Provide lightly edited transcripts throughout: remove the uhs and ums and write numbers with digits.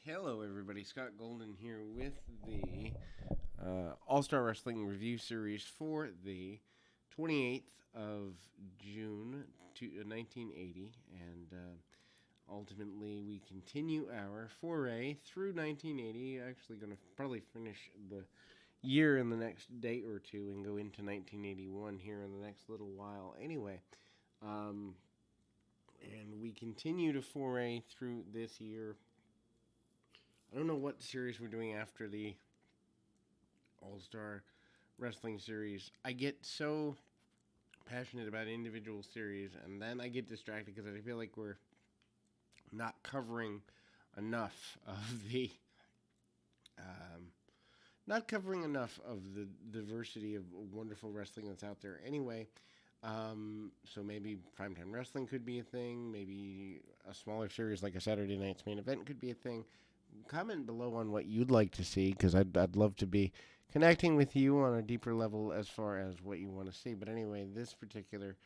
Hello, everybody. Scott Golden here with the All-Star Wrestling Review Series for the 28th of June 1980. And ultimately, we continue our foray through 1980. Actually, going to probably finish the year in the next day or two and go into 1981 here in the next little while. Anyway, and we continue to foray through this year. I don't know what series we're doing after the All Star Wrestling Series. I get so passionate about individual series, and then I get distracted because I feel like we're not covering enough of the not covering enough of the diversity of wonderful wrestling that's out there. Anyway, so maybe primetime wrestling could be a thing. Maybe a smaller series like a Saturday night's main event could be a thing. Comment below on what you'd like to see, because I'd love to be connecting with you on a deeper level as far as what you want to see. But anyway, this particular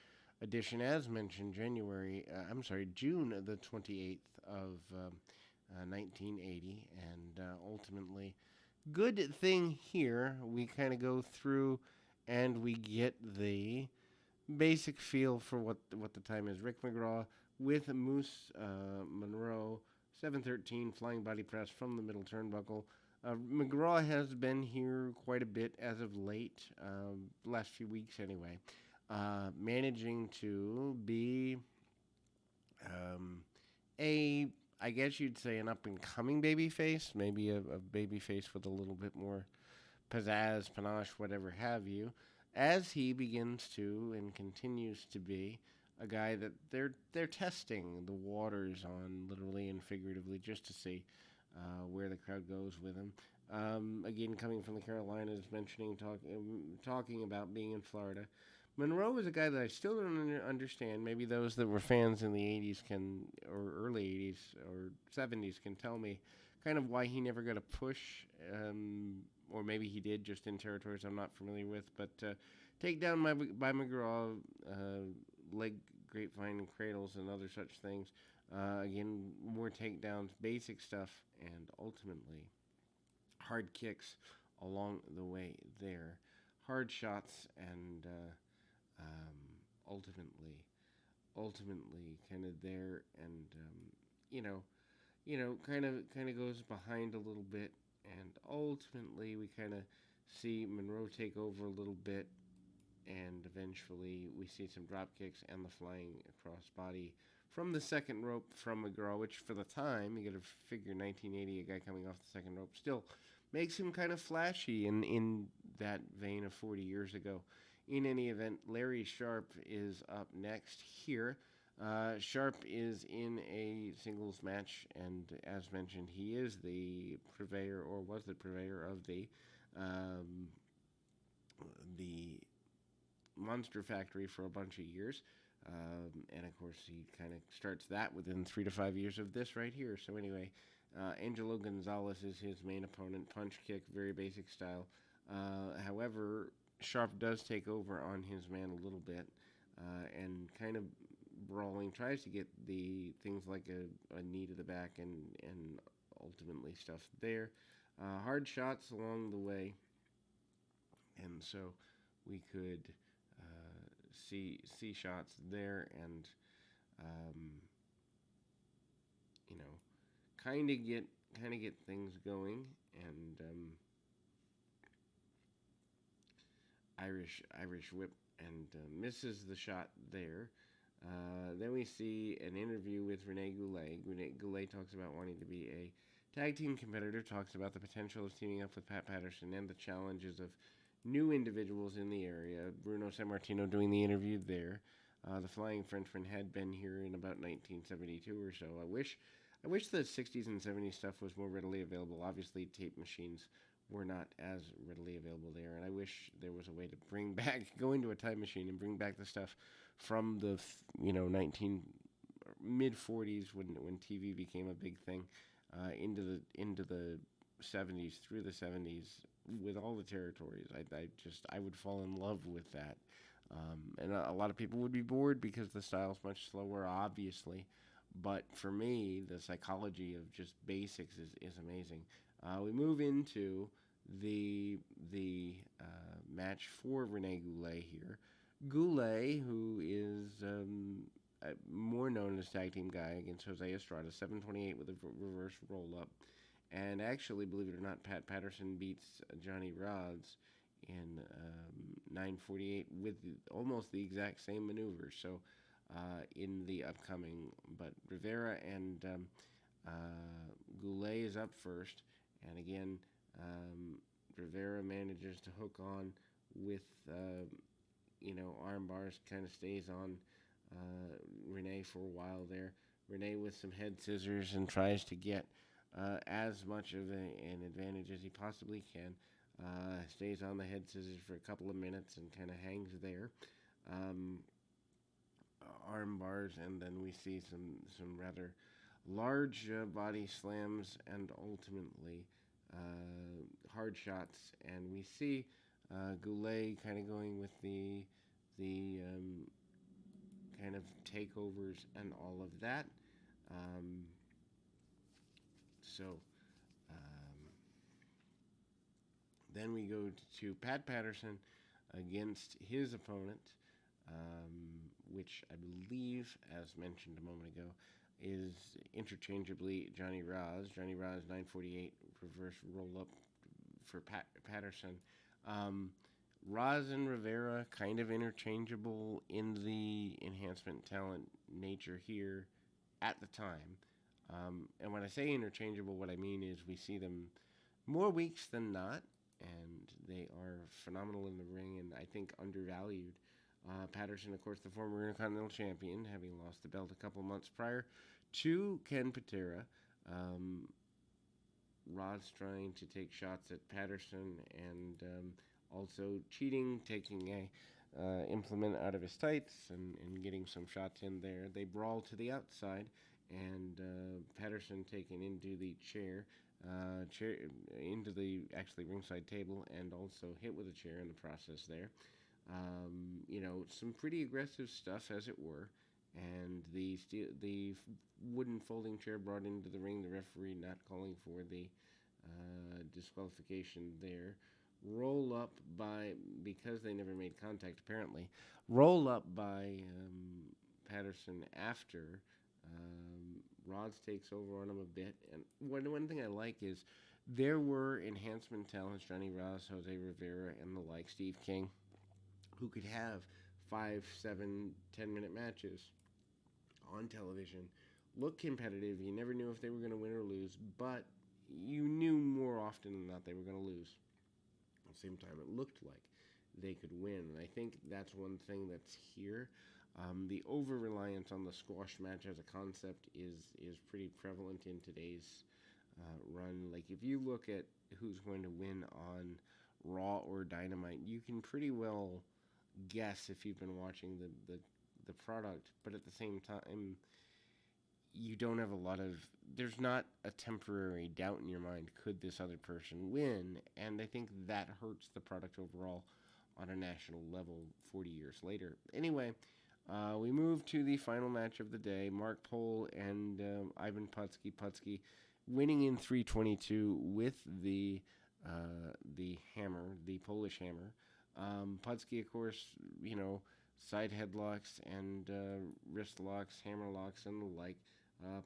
edition, as mentioned, June the 28th of 1980, and ultimately, good thing here, we kind of go through and we get the basic feel for what the time is. Rick McGraw with Moose Monroe, 713 flying body press from the middle turnbuckle. McGraw has been here quite a bit as of late, last few weeks anyway, managing to be a, I guess you'd say, an up-and-coming babyface, maybe a babyface with a little bit more pizzazz, panache, whatever have you, as he begins to and continues to be a guy that they're testing the waters on, literally and figuratively, just to see where the crowd goes with him. Again, coming from the Carolinas, talking about being in Florida. Monroe is a guy that I still don't understand. Maybe those that were fans in the 80s can, or early 80s or 70s, can tell me kind of why he never got a push, or maybe he did, just in territories I'm not familiar with. But takedown by McGraw, leg grapevine and cradles and other such things. Again, more takedowns, basic stuff, and ultimately hard kicks along the way there. Hard shots and ultimately kind of there, and kind of goes behind a little bit, and ultimately we kind of see Monroe take over a little bit, and eventually we see some drop kicks and the flying across body from the second rope from McGraw, which for the time, you got to figure 1980, a guy coming off the second rope, still makes him kind of flashy in that vein of 40 years ago. In any event, Larry Sharpe is up next here. Sharpe is in a singles match, and as mentioned, he is the purveyor, or was the purveyor, of the Monster Factory for a bunch of years. And of course, he kind of starts that within 3 to 5 years of this right here. So anyway, Angelo Gonzalez is his main opponent. Punch kick, very basic style. However, Sharpe does take over on his man a little bit, and kind of brawling, tries to get the things like a knee to the back, and ultimately stuff there. Hard shots along the way, and so we could see shots there, and you know, kind of get things going, and Irish whip, and misses the shot there. Then we see an interview with Renee Goulet. Renee Goulet talks about wanting to be a tag team competitor, talks about the potential of teaming up with Pat Patterson and the challenges of new individuals in the area. Bruno Sammartino doing the interview there. The Flying Frenchman had been here in about 1972 or so. I wish the 60s and 70s stuff was more readily available. Obviously, tape machines were not as readily available there, and I wish there was a way to go into a time machine and bring back the stuff from the 19 mid 40s when TV became a big thing, into the 70s, through the 70s, with all the territories. I would fall in love with that. And a lot of people would be bored because the style's much slower, obviously. But for me, the psychology of just basics is amazing. We move into the match for Renee Goulet here. Goulet, who is more known as tag team guy against Jose Estrada, 728 with a reverse roll up. And actually, believe it or not, Patterson beats Johnny Rods in 948 with almost the exact same maneuver. So in the upcoming, but Rivera and Goulet is up first, and again, Rivera manages to hook on with arm bars, kind of stays on Renee for a while there. Renee with some head scissors and tries to get as much of an advantage as he possibly can. Stays on the head scissors for a couple of minutes and kind of hangs there. Arm bars, and then we see some rather large body slams and ultimately hard shots, and we see Goulet kind of going with the kind of takeovers and all of that. So then we go to Pat Patterson against his opponent, which I believe, as mentioned a moment ago, is interchangeably Johnny Roz. Johnny Roz 948 reverse roll up for Patterson. Roz and Rivera kind of interchangeable in the enhancement talent nature here at the time. And when I say interchangeable, what I mean is we see them more weeks than not, and they are phenomenal in the ring and I think undervalued. Patterson, of course, the former Intercontinental Champion, having lost the belt a couple months prior to Ken Patera. Rod's trying to take shots at Patterson and also cheating, taking a implement out of his tights and getting some shots in there. They brawl to the outside, and Patterson taken into the chair into the actually ringside table, and also hit with a chair in the process there. Some pretty aggressive stuff, as it were, and the wooden folding chair brought into the ring. The referee not calling for the disqualification there. Roll up by, because they never made contact apparently, roll up by Patterson after. Rods takes over on him a bit, and one thing I like is there were enhancement talents, Johnny Ross, Jose Rivera, and the like, Steve King, who could have 5, 7, 10-minute matches on television, look competitive. You never knew if they were going to win or lose, but you knew more often than not they were going to lose. At the same time, it looked like they could win, and I think that's one thing that's here. The over-reliance on the squash match as a concept is pretty prevalent in today's run. Like, if you look at who's going to win on Raw or Dynamite, you can pretty well guess if you've been watching the product, but at the same time, you don't have there's not a temporary doubt in your mind, could this other person win? And I think that hurts the product overall on a national level 40 years later. Anyway, we move to the final match of the day, Mark Pohl and Ivan Putski. Putski winning in 3:22 with the hammer, the Polish hammer. Putski, of course, side headlocks and wrist locks, hammer locks, and the like.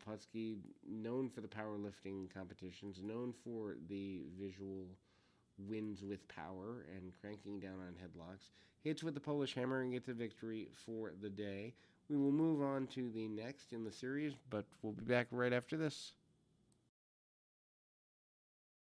Putski, known for the powerlifting competitions, known for the visual wins with power and cranking down on headlocks, hits with the Polish hammer and gets a victory for the day. We will move on to the next in the series, but we'll be back right after this.